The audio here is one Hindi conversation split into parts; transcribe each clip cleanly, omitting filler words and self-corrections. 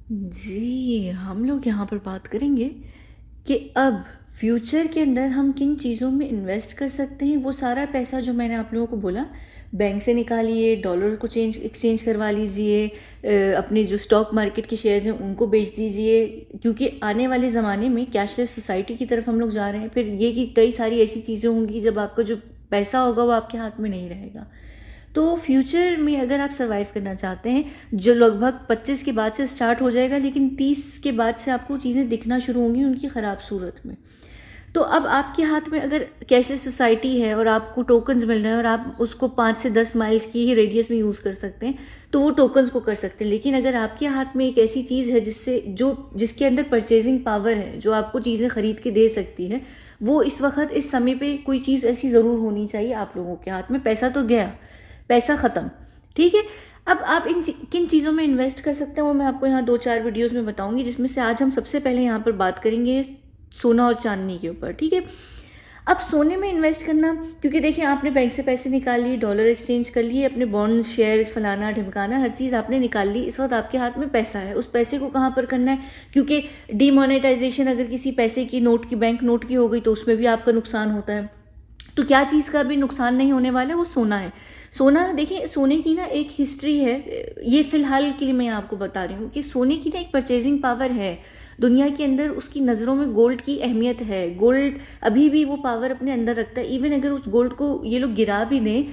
जी, हम लोग यहाँ पर बात करेंगे कि अब फ्यूचर के अंदर हम किन चीज़ों में इन्वेस्ट कर सकते हैं। वो सारा पैसा जो मैंने आप लोगों को बोला, बैंक से निकालिए, डॉलर को एक्सचेंज करवा लीजिए, अपने जो स्टॉक मार्केट के शेयर्स हैं उनको बेच दीजिए, क्योंकि आने वाले ज़माने में कैशलेस सोसाइटी की तरफ हम लोग जा रहे हैं। फिर ये कि कई सारी ऐसी चीज़ें होंगी जब आपका जो पैसा होगा वो आपके हाथ में नहीं रहेगा। तो फ्यूचर में अगर आप सर्वाइव करना चाहते हैं, जो लगभग 25 के बाद से स्टार्ट हो जाएगा, लेकिन 30 के बाद से आपको चीज़ें दिखना शुरू होंगी उनकी ख़राब सूरत में। तो अब आपके हाथ में अगर कैशलेस सोसाइटी है और आपको टोकन्स मिल रहे हैं और आप उसको 5 से 10 माइल्स की ही रेडियस में यूज़ कर सकते हैं, तो वो टोकन्स को कर सकते हैं। लेकिन अगर आपके हाथ में एक ऐसी चीज़ है जिसके अंदर परचेजिंग पावर है, जो आपको चीज़ें खरीद के दे सकती है, वो इस वक्त इस समय पे कोई चीज़ ऐसी ज़रूर होनी चाहिए आप लोगों के हाथ में। पैसा तो गया, पैसा ख़त्म, ठीक है। अब आप किन चीज़ों में इन्वेस्ट कर सकते हैं वो मैं आपको यहाँ 2-4 वीडियोस में बताऊंगी, जिसमें से आज हम सबसे पहले यहाँ पर बात करेंगे सोना और चांदनी के ऊपर, ठीक है। अब सोने में इन्वेस्ट करना, क्योंकि देखिए आपने बैंक से पैसे निकाल लिए, डॉलर एक्सचेंज कर लिए, अपने बॉन्ड्स, शेयर्स, फलाना ढिमकाना, हर चीज़ आपने निकाल ली। इस वक्त आपके हाथ में पैसा है, उस पैसे को कहाँ पर करना है, क्योंकि डीमोनेटाइजेशन अगर किसी पैसे की, नोट की, बैंक नोट की हो गई तो उसमें भी आपका नुकसान होता है। तो क्या चीज़ का भी नुकसान नहीं होने वाला है, वो सोना है। सोना, देखिए सोने की ना एक हिस्ट्री है, ये फिलहाल के लिए मैं आपको बता रही हूँ कि सोने की ना एक परचेजिंग पावर है दुनिया के अंदर। उसकी नज़रों में गोल्ड की अहमियत है। गोल्ड अभी भी वो पावर अपने अंदर रखता है। इवन अगर उस गोल्ड को ये लोग गिरा भी दें,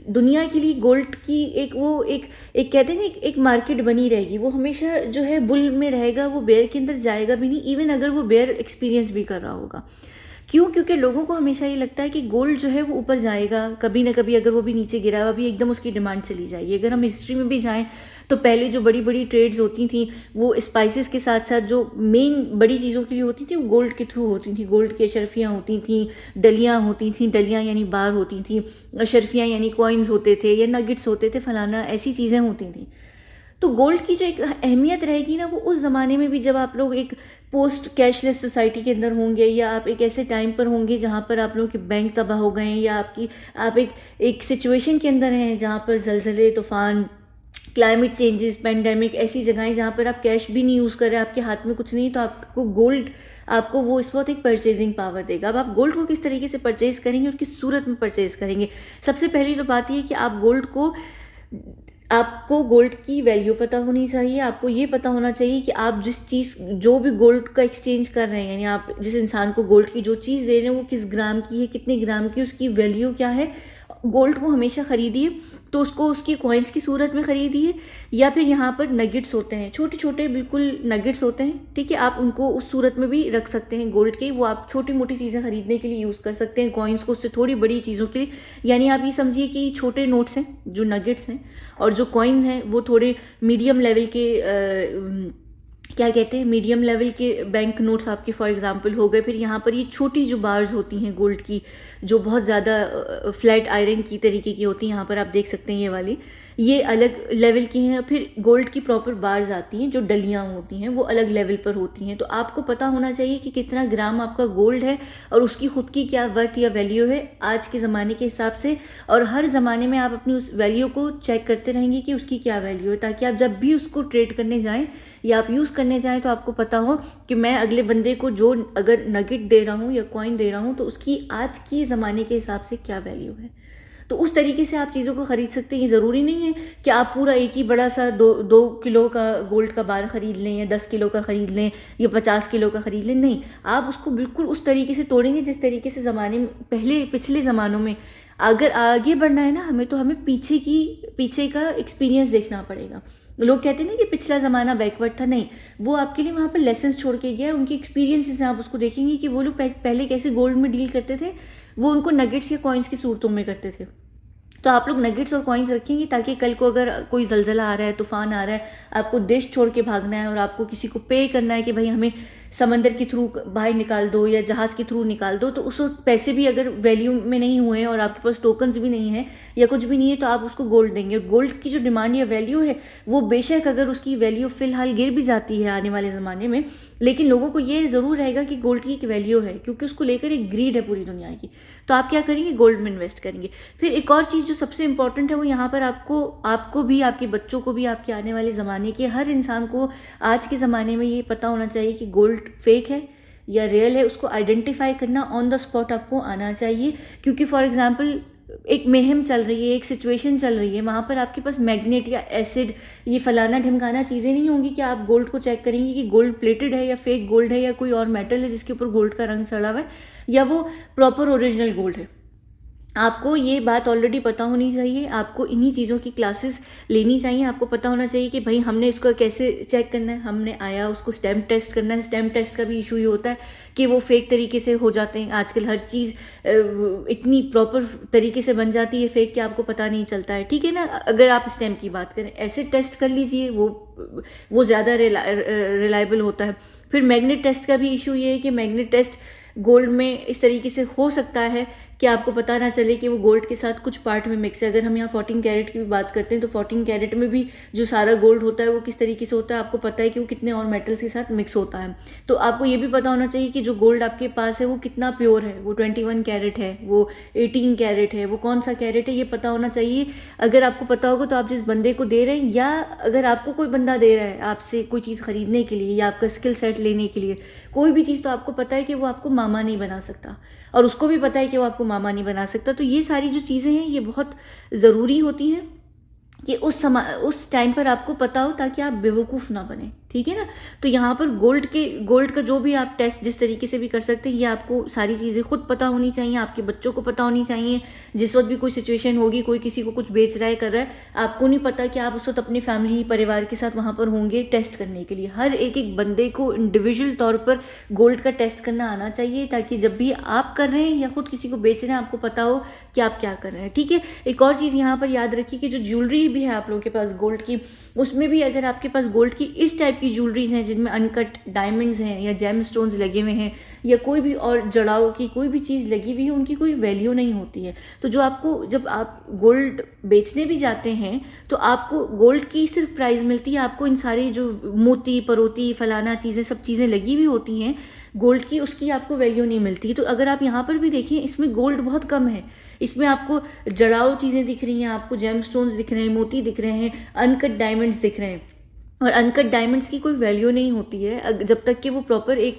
दुनिया के लिए गोल्ड की एक कहते हैं ना, एक मार्केट बनी रहेगी। वो हमेशा जो है बुल में रहेगा, वो बेयर के अंदर जाएगा भी नहीं, इवन अगर वो बेयर एक्सपीरियंस भी कर रहा होगा। क्यों? क्योंकि लोगों को हमेशा ये लगता है कि गोल्ड जो है वो ऊपर जाएगा कभी ना कभी, अगर वो भी नीचे गिरा हुआ भी एकदम उसकी डिमांड चली जाएगी। अगर हम हिस्ट्री में भी जाएं तो पहले जो बड़ी बड़ी ट्रेड्स होती थी वो स्पाइसेस के साथ साथ जो मेन बड़ी चीज़ों के लिए होती थी वो गोल्ड के थ्रू होती थी। गोल्ड की अशरफियाँ होती थी, डलियाँ होती थी, डलियाँ यानी बार होती थी, अशरफियाँ यानी कॉइन्स होते थे या नगेट्स होते थे, फलाना ऐसी चीज़ें होती थी। तो गोल्ड की जो एक अहमियत रहेगी ना, वो उस ज़माने में भी, जब आप लोग एक पोस्ट कैशलेस सोसाइटी के अंदर होंगे, या आप एक ऐसे टाइम पर होंगे जहाँ पर आप लोगों के बैंक तबाह हो गए हैं, या आप एक सिचुएशन के अंदर हैं जहाँ पर जलजले, तूफान, क्लाइमेट चेंजेस, पेंडेमिक, ऐसी जगहें जहाँ पर आप कैश भी नहीं यूज़ कर रहे, आपके हाथ में कुछ नहीं, तो आपको गोल्ड, आपको वो इस वक्त एक परचेजिंग पावर देगा। अब आप गोल्ड को किस तरीके से परचेज करेंगे और किस सूरत में परचेज करेंगे? सबसे पहली तो बात ये कि आपको गोल्ड की वैल्यू पता होनी चाहिए। आपको ये पता होना चाहिए कि आप जो भी गोल्ड का एक्सचेंज कर रहे हैं, यानी आप जिस इंसान को गोल्ड की जो चीज़ दे रहे हैं वो किस ग्राम की है, कितने ग्राम की, उसकी वैल्यू क्या है। गोल्ड को हमेशा ख़रीदिए तो उसको उसकी कॉइन्स की सूरत में ख़रीदिए, या फिर यहाँ पर नगेट्स होते हैं, छोटे छोटे बिल्कुल नगेट्स होते हैं, ठीक है। आप उनको उस सूरत में भी रख सकते हैं गोल्ड के। वो आप छोटी मोटी चीज़ें ख़रीदने के लिए यूज़ कर सकते हैं कॉइन्स को, उससे थोड़ी बड़ी चीज़ों के लिए। यानी आप ये समझिए कि छोटे नोट्स हैं जो नगेट्स हैं, और जो कॉइन्स हैं वो थोड़े मीडियम लेवल के, क्या कहते हैं, मीडियम लेवल के बैंक नोट्स आपके फॉर एग्जांपल हो गए। फिर यहाँ पर ये छोटी जो बार्स होती हैं गोल्ड की, जो बहुत ज़्यादा फ्लैट आयरन की तरीके की होती हैं, यहाँ पर आप देख सकते हैं ये वाली, ये अलग लेवल की हैं। फिर गोल्ड की प्रॉपर बार्स आती हैं जो डलियाँ होती हैं, वो अलग लेवल पर होती हैं। तो आपको पता होना चाहिए कि कितना ग्राम आपका गोल्ड है और उसकी खुद की क्या वर्थ या वैल्यू है आज के ज़माने के हिसाब से। और हर ज़माने में आप अपनी उस वैल्यू को चेक करते रहेंगे कि उसकी क्या वैल्यू है, ताकि आप जब भी उसको ट्रेड करने जाएँ या आप यूज़ करने जाएँ तो आपको पता हो कि मैं अगले बंदे को जो अगर नगेट दे रहा हूँ या कॉइन दे रहा हूँ तो उसकी आज की ज़माने के हिसाब से क्या वैल्यू है। तो उस तरीके से आप चीज़ों को ख़रीद सकते हैं। ये ज़रूरी नहीं है कि आप पूरा एक ही बड़ा सा 2 किलो का गोल्ड का बार ख़रीद लें, या 10 किलो का ख़रीद लें, या 50 किलो का ख़रीद लें। नहीं, आप उसको बिल्कुल उस तरीके से तोड़ेंगे जिस तरीके से ज़माने में पिछले ज़मानों में। अगर आगे बढ़ना है ना हमें, तो हमें पीछे का एक्सपीरियंस देखना पड़ेगा। लोग कहते हैं ना कि पिछला ज़माना बैकवर्ड था, नहीं, वो आपके लिए वहाँ पर लेसन्स छोड़ के गया। उनकी एक्सपीरियंस से आप उसको देखेंगे कि वो लोग पहले कैसे गोल्ड में डील करते थे। वो उनको नगेट्स या कॉइन्स की सूरतों में करते थे। तो आप लोग नगेट्स और कॉइन्स रखेंगे ताकि कल को अगर कोई जलजला आ रहा है, तूफान आ रहा है, आपको देश छोड़ के भागना है और आपको किसी को पे करना है कि भाई हमें समंदर के थ्रू बाहर निकाल दो या जहाज़ के थ्रू निकाल दो, तो उस वक्त पैसे भी अगर वैल्यू में नहीं हुए और आपके पास टोकन्स भी नहीं है या कुछ भी नहीं है, तो आप उसको गोल्ड देंगे। गोल्ड की जो डिमांड या वैल्यू है वो बेशक अगर उसकी वैल्यू फ़िलहाल गिर भी जाती है आने वाले ज़माने में, लेकिन लोगों को ये ज़रूर रहेगा कि गोल्ड की एक वैल्यू है, क्योंकि उसको लेकर एक ग्रीड है पूरी दुनिया की। तो आप क्या करेंगे, गोल्ड में इन्वेस्ट करेंगे। फिर एक और चीज़ जो सबसे इंपॉर्टेंट है वो यहाँ पर आपको भी, आपके बच्चों को भी, आपके आने वाले ज़माने के हर इंसान को आज के ज़माने में ये पता होना चाहिए कि गोल्ड फेक है या रियल है। उसको आइडेंटिफाई करना ऑन द स्पॉट आपको आना चाहिए, क्योंकि फॉर एग्जांपल एक मुहिम चल रही है, एक सिचुएशन चल रही है, वहाँ पर आपके पास मैग्नेट या एसिड, ये फलाना ढिमकाना चीज़ें नहीं होंगी कि आप गोल्ड को चेक करेंगे कि गोल्ड प्लेटेड है या फेक गोल्ड है या कोई और मेटल है जिसके ऊपर गोल्ड का रंग चढ़ा हुआ है या वो प्रॉपर ओरिजिनल गोल्ड है। आपको ये बात ऑलरेडी पता होनी चाहिए। आपको इन्हीं चीज़ों की क्लासेस लेनी चाहिए। आपको पता होना चाहिए कि भाई हमने इसको कैसे चेक करना है। हमने आया उसको स्टैम्प टेस्ट करना है। स्टैम्प टेस्ट का भी इशू ये होता है कि वो फेक तरीके से हो जाते हैं। आजकल हर चीज़ इतनी प्रॉपर तरीके से बन जाती है फेक कि आपको पता नहीं चलता है, ठीक है ना। अगर आप स्टैम्प की बात करें, ऐसे टेस्ट कर लीजिए, वो ज़्यादा रिलायबल होता है। फिर मैग्नेट टेस्ट का भी इशू ये है कि मैग्नेट टेस्ट गोल्ड में इस तरीके से हो सकता है कि आपको पता ना चले कि वो गोल्ड के साथ कुछ पार्ट में मिक्स है। अगर हम यहाँ 14 कैरेट की भी बात करते हैं तो 14 कैरेट में भी जो सारा गोल्ड होता है वो किस तरीके से होता है आपको पता है कि वो कितने और मेटल्स के साथ मिक्स होता है। तो आपको ये भी पता होना चाहिए कि जो गोल्ड आपके पास है वो कितना प्योर है, वो 21 कैरेट है, वो 18 कैरेट है, वो कौन सा कैरेट है, ये पता होना चाहिए। अगर आपको पता होगा तो आप जिस बंदे को दे रहे हैं, या अगर आपको कोई बंदा दे रहा है आपसे कोई चीज़ खरीदने के लिए या आपका स्किल सेट लेने के लिए कोई भी चीज़, तो आपको पता है कि वो आपको मामा नहीं बना सकता और उसको भी पता है कि वो आपको मामा नहीं बना सकता। तो ये सारी जो चीज़ें हैं ये बहुत ज़रूरी होती हैं कि उस टाइम पर आपको पता हो, ताकि आप बेवकूफ़ ना बने, ठीक है ना। तो यहाँ पर गोल्ड का जो भी आप टेस्ट जिस तरीके से भी कर सकते हैं, ये आपको सारी चीज़ें खुद पता होनी चाहिए, आपके बच्चों को पता होनी चाहिए। जिस वक्त भी कोई सिचुएशन होगी, कोई किसी को कुछ बेच रहा है, कर रहा है, आपको नहीं पता कि आप उस वक्त अपनी फैमिली परिवार के साथ वहाँ पर होंगे टेस्ट करने के लिए। हर एक बंदे को इंडिविजुअल तौर पर गोल्ड का टेस्ट करना आना चाहिए, ताकि जब भी आप कर रहे हैं या खुद किसी को बेच रहे हैं आपको पता हो कि आप क्या कर रहे हैं, ठीक है। एक और चीज़ यहाँ पर याद रखिए कि जो ज्वेलरी भी है आप लोगों के पास गोल्ड की, उसमें भी अगर आपके पास गोल्ड की इस टाइप की ज्वेलरीज हैं जिनमें अनकट डायमंड्स हैं या जेम स्टोन्स लगे हुए हैं या कोई भी और जड़ाव की कोई भी चीज़ लगी हुई है, उनकी कोई वैल्यू नहीं होती है। तो जब आप गोल्ड बेचने भी जाते हैं तो आपको गोल्ड की सिर्फ प्राइस मिलती है, आपको इन सारी जो मोती परोती फलाना चीज़ें सब चीज़ें लगी हुई होती हैं गोल्ड की, उसकी आपको वैल्यू नहीं मिलती। तो अगर आप यहाँ पर भी देखें, इसमें गोल्ड बहुत कम है, इसमें आपको जड़ाऊ चीज़ें दिख रही हैं, आपको जेम स्टोन्स दिख रहे हैं, मोती दिख रहे हैं, अनकट डायमंड्स दिख रहे हैं। और अनकट डायमंड्स की कोई वैल्यू नहीं होती है जब तक कि वो प्रॉपर एक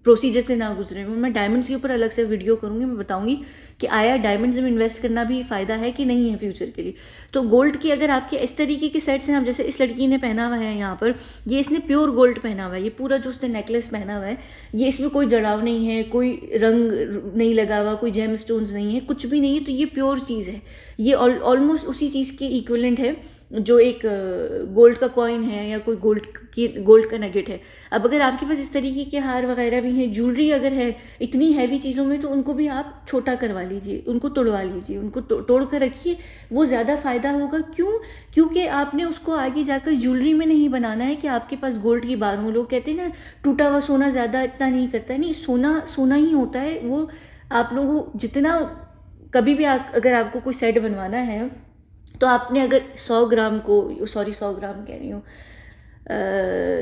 प्रोसीजर से ना गुजरे। मैं डायमंड्स के ऊपर अलग से वीडियो करूँगी, मैं बताऊँगी कि आया डायमंड्स में इन्वेस्ट करना भी फ़ायदा है कि नहीं है फ्यूचर के लिए। तो गोल्ड की अगर आपके इस तरीके के सेट्स हैं, अब जैसे इस लड़की ने पहना हुआ है यहाँ पर, ये इसने प्योर गोल्ड पहना हुआ है, ये पूरा जो उसने नेकलेस पहना हुआ है ये इसमें कोई जड़ाव नहीं है, कोई रंग नहीं लगा हुआ, कोई जेम स्टोन्स नहीं है, कुछ भी नहीं है। तो ये प्योर चीज़ है, ये ऑलमोस्ट उसी चीज़ के इक्विवेलेंट है जो एक गोल्ड का कॉइन है या कोई गोल्ड का नगेट है। अब अगर आपके पास इस तरीके के हार वगैरह भी हैं, ज्वेलरी अगर है इतनी हैवी चीज़ों में, तो उनको भी आप छोटा करवा लीजिए, उनको तोड़वा लीजिए, उनको तोड़ कर रखिए, वो ज़्यादा फ़ायदा होगा। क्योंकि आपने उसको आगे जाकर ज्वेलरी में नहीं बनाना है कि आपके पास गोल्ड की बार हो। लोग कहते हैं ना टूटा हुआ सोना ज़्यादा इतना नहीं करता है, नहीं, सोना सोना ही होता है। वो आप लोगों जितना कभी भी अगर आपको कोई सेट बनवाना है तो आपने अगर 100 ग्राम को, सॉरी 100 ग्राम कह रही हूँ,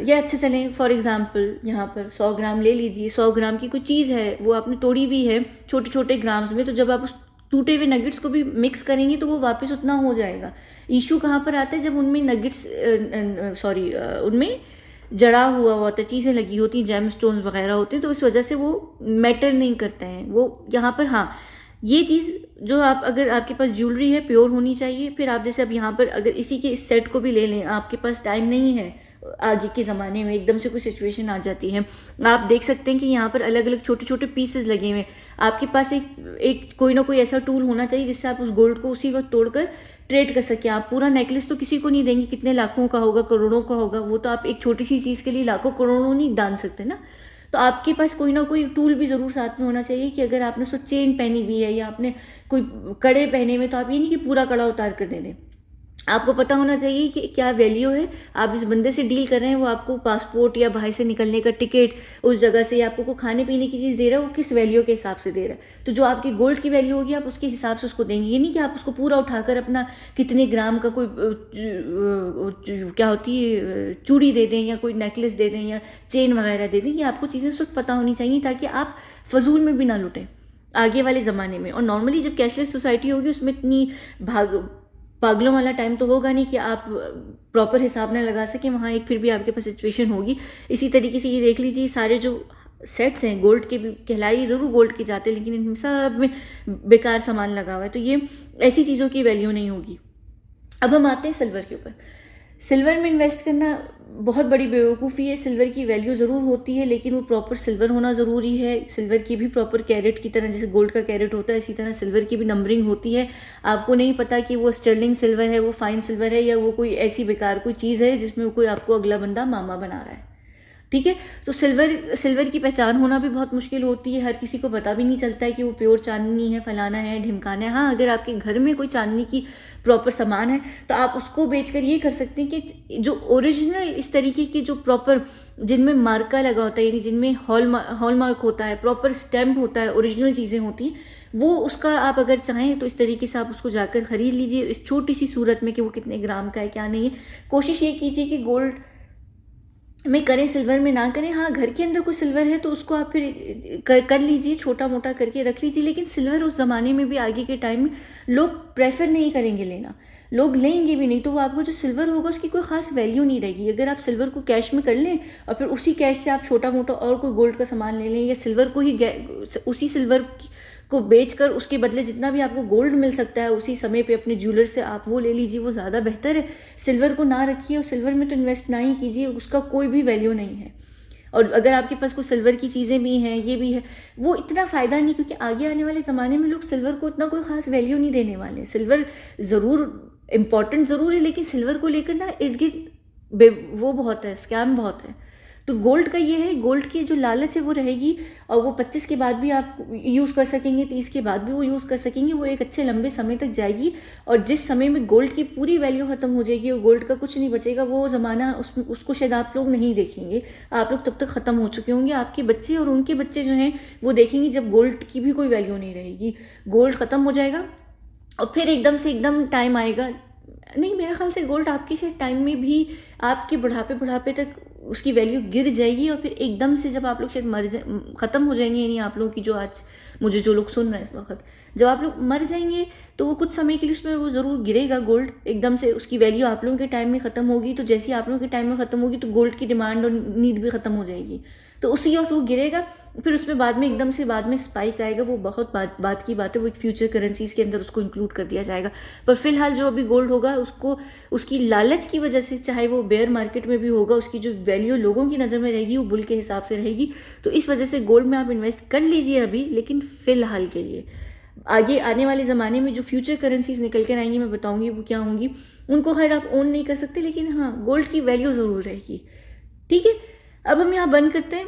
या अच्छा चलें फॉर एग्जांपल यहाँ पर 100 ग्राम ले लीजिए, 100 ग्राम की कोई चीज़ है वो आपने तोड़ी हुई है छोटे छोटे ग्राम्स में, तो जब आप उस टूटे हुए नगेट्स को भी मिक्स करेंगे तो वो वापस उतना हो जाएगा। इशू कहाँ पर आता है, जब उनमें नगेट्स उनमें जड़ा हुआ होता है, चीज़ें लगी होती हैं, जेम स्टोन्स वगैरह होते हैं, तो इस वजह से वो मैटर नहीं करते हैं वो यहाँ पर। हाँ, ये चीज़ जो आप, अगर आपके पास ज्वेलरी है प्योर होनी चाहिए। फिर आप जैसे अब यहाँ पर अगर इसी के इस सेट को भी ले लें, आपके पास टाइम नहीं है, आगे के ज़माने में एकदम से कोई सिचुएशन आ जाती है, आप देख सकते हैं कि यहाँ पर अलग अलग छोटे छोटे पीसेस लगे हुए हैं। आपके पास एक कोई ना कोई ऐसा टूल होना चाहिए जिससे आप उस गोल्ड को उसी वक्त तोड़कर ट्रेड कर सकें। आप पूरा नेकलेस तो किसी को नहीं देंगे, कितने लाखों का होगा, करोड़ों का होगा, वो तो आप एक छोटी सी चीज़ के लिए लाखों करोड़ों नहीं दान सकते ना। तो आपके पास कोई ना कोई टूल भी ज़रूर साथ में होना चाहिए कि अगर आपने उसको चेन पहनी हुई है या आपने कोई कड़े पहने हुए, तो आप ये नहीं कि पूरा कड़ा उतार कर दे दें, आपको पता होना चाहिए कि क्या वैल्यू है। आप जिस बंदे से डील कर रहे हैं वो आपको पासपोर्ट या बाहर से निकलने का टिकट उस जगह से, या आपको कोई खाने पीने की चीज़ दे रहा है, वो किस वैल्यू के हिसाब से दे रहा है। तो जो आपकी गोल्ड की वैल्यू होगी आप उसके हिसाब से उसको देंगे। ये नहीं कि आप उसको पूरा उठाकर अपना कितने ग्राम का कोई क्या होती है चूड़ी दे दें या कोई नेकलेस दे दें या चेन वगैरह दे दें। ये आपको चीज़ें सिर्फ पता होनी चाहिए ताकि आप फजूल में भी ना लुटें आगे वाले ज़माने में। और नॉर्मली जब कैशलेस सोसाइटी होगी उसमें इतनी पागलों वाला टाइम तो होगा नहीं कि आप प्रॉपर हिसाब ना लगा सकें। वहाँ एक फिर भी आपके पास सिचुएशन होगी। इसी तरीके से ये देख लीजिए सारे जो सेट्स हैं गोल्ड के भी कहलाए ज़रूर गोल्ड के जाते हैं, लेकिन इन सब में बेकार सामान लगा हुआ है, तो ये ऐसी चीज़ों की वैल्यू नहीं होगी। अब हम आते हैं सिल्वर के ऊपर। सिल्वर में इन्वेस्ट करना बहुत बड़ी बेवकूफ़ी है। सिल्वर की वैल्यू ज़रूर होती है लेकिन वो प्रॉपर सिल्वर होना ज़रूरी है। सिल्वर की भी प्रॉपर कैरेट की तरह, जैसे गोल्ड का कैरेट होता है इसी तरह सिल्वर की भी नंबरिंग होती है। आपको नहीं पता कि वो स्टर्लिंग सिल्वर है, वो फाइन सिल्वर है, या वो कोई ऐसी बेकार कोई चीज़ है जिसमें कोई आपको अगला बंदा मामा बना रहा है। ठीक है, तो सिल्वर की पहचान होना भी बहुत मुश्किल होती है। हर किसी को पता भी नहीं चलता है कि वो प्योर चांदनी है, फलाना है, ढिमकाना है। हाँ, अगर आपके घर में कोई चांदनी की प्रॉपर सामान है तो आप उसको बेचकर ये कर सकते हैं कि जो ओरिजिनल इस तरीके की जो प्रॉपर जिनमें मार्का लगा होता है, यानी जिनमें हॉलमार्क होता है, प्रॉपर स्टैम्प होता है, ओरिजिनल चीज़ें होती हैं, वो उसका आप अगर चाहें तो इस तरीके से आप उसको जाकर ख़रीद लीजिए इस छोटी सी सूरत में कि वो कितने ग्राम का है क्या नहीं है। कोशिश ये कीजिए कि गोल्ड में करें, सिल्वर में ना करें। हाँ, घर के अंदर कोई सिल्वर है तो उसको आप फिर कर लीजिए, छोटा मोटा करके रख लीजिए। लेकिन सिल्वर उस ज़माने में भी आगे के टाइम में लोग प्रेफर नहीं करेंगे लेना, लोग लेंगे भी नहीं, तो वो आपको जो सिल्वर होगा उसकी कोई ख़ास वैल्यू नहीं रहेगी। अगर आप सिल्वर को कैश में कर लें और फिर उसी कैश से आप छोटा मोटा और कोई गोल्ड का सामान ले लें, या सिल्वर को ही उसी सिल्वर को बेचकर उसके बदले जितना भी आपको गोल्ड मिल सकता है उसी समय पे अपने ज्वेलर से आप वो ले लीजिए, वो ज़्यादा बेहतर है। सिल्वर को ना रखिए और सिल्वर में तो इन्वेस्ट ना ही कीजिए, उसका कोई भी वैल्यू नहीं है। और अगर आपके पास कुछ सिल्वर की चीज़ें भी हैं, ये भी है, वो इतना फ़ायदा नहीं, क्योंकि आगे आने वाले ज़माने में लोग सिल्वर को इतना कोई ख़ास वैल्यू नहीं देने वाले। सिल्वर ज़रूर इम्पॉर्टेंट ज़रूर है, लेकिन सिल्वर को लेकर ना इर्द गिर्द वो बहुत है, स्कैम बहुत है। तो गोल्ड का ये है, गोल्ड की जो लालच है वो रहेगी और वो 25 के बाद भी आप यूज़ कर सकेंगे, 30 के बाद भी वो यूज़ कर सकेंगे, वो एक अच्छे लंबे समय तक जाएगी। और जिस समय में गोल्ड की पूरी वैल्यू ख़त्म हो जाएगी और गोल्ड का कुछ नहीं बचेगा, वो ज़माना उसको शायद आप लोग नहीं देखेंगे। आप लोग तब तक ख़त्म हो चुके होंगे, आपके बच्चे और उनके बच्चे जो हैं वो देखेंगे जब गोल्ड की भी कोई वैल्यू नहीं रहेगी। गोल्ड ख़त्म हो जाएगा और फिर एकदम टाइम आएगा, नहीं मेरे ख्याल से गोल्ड आपके शायद टाइम में भी आपके बुढ़ापे तक उसकी वैल्यू गिर जाएगी और फिर एकदम से जब आप लोग शायद ख़त्म हो जाएंगे, यानी आप लोगों की जो आज मुझे जो लोग सुन रहे हैं इस वक्त, जब आप लोग मर जाएंगे तो वो कुछ समय के लिए उसमें वो ज़रूर गिरेगा गोल्ड, एकदम से उसकी वैल्यू आप लोगों के टाइम में ख़त्म होगी। तो जैसे आप लोगों के टाइम में ख़त्म होगी तो गोल्ड की डिमांड और नीड भी ख़त्म हो जाएगी, तो उसी वक्त वो गिरेगा। फिर उसमें बाद में एकदम से बाद में स्पाइक आएगा, वो बहुत बात की बात है, वो एक फ्यूचर करेंसीज के अंदर उसको इंक्लूड कर दिया जाएगा। पर फिलहाल जो अभी गोल्ड होगा उसको उसकी लालच की वजह से, चाहे वो बेयर मार्केट में भी होगा, उसकी जो वैल्यू लोगों की नज़र में रहेगी वो बुल के हिसाब से रहेगी। तो इस वजह से गोल्ड में आप इन्वेस्ट कर लीजिए अभी, लेकिन फ़िलहाल के लिए। आगे आने वाले ज़माने में जो फ्यूचर करेंसीज निकल कर आएंगी मैं बताऊंगी वो क्या होंगी, उनको खैर आप ओन नहीं कर सकते, लेकिन हाँ गोल्ड की वैल्यू ज़रूर रहेगी। ठीक है, अब हम यहाँ बंद करते हैं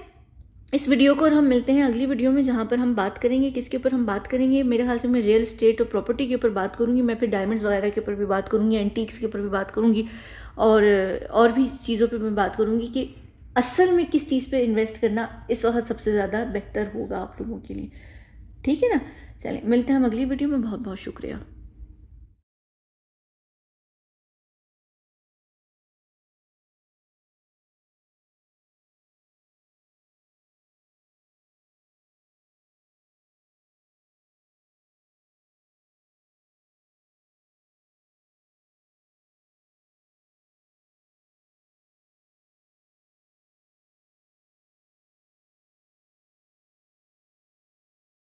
इस वीडियो को और हम मिलते हैं अगली वीडियो में, जहाँ पर हम बात करेंगे, किसके ऊपर हम बात करेंगे। मेरे ख्याल से मैं रियल एस्टेट और प्रॉपर्टी के ऊपर बात करूँगी, मैं फिर डायमंड्स वगैरह के ऊपर भी बात करूँगी, एंटीक्स के ऊपर भी बात करूँगी, और भी चीज़ों पर मैं बात करूँगी कि असल में किस चीज़ पे इन्वेस्ट करना इस वक्त सबसे ज़्यादा बेहतर होगा आप लोगों के लिए। ठीक है ना, चलें मिलते हैं हम अगली वीडियो में। बहुत बहुत शुक्रिया।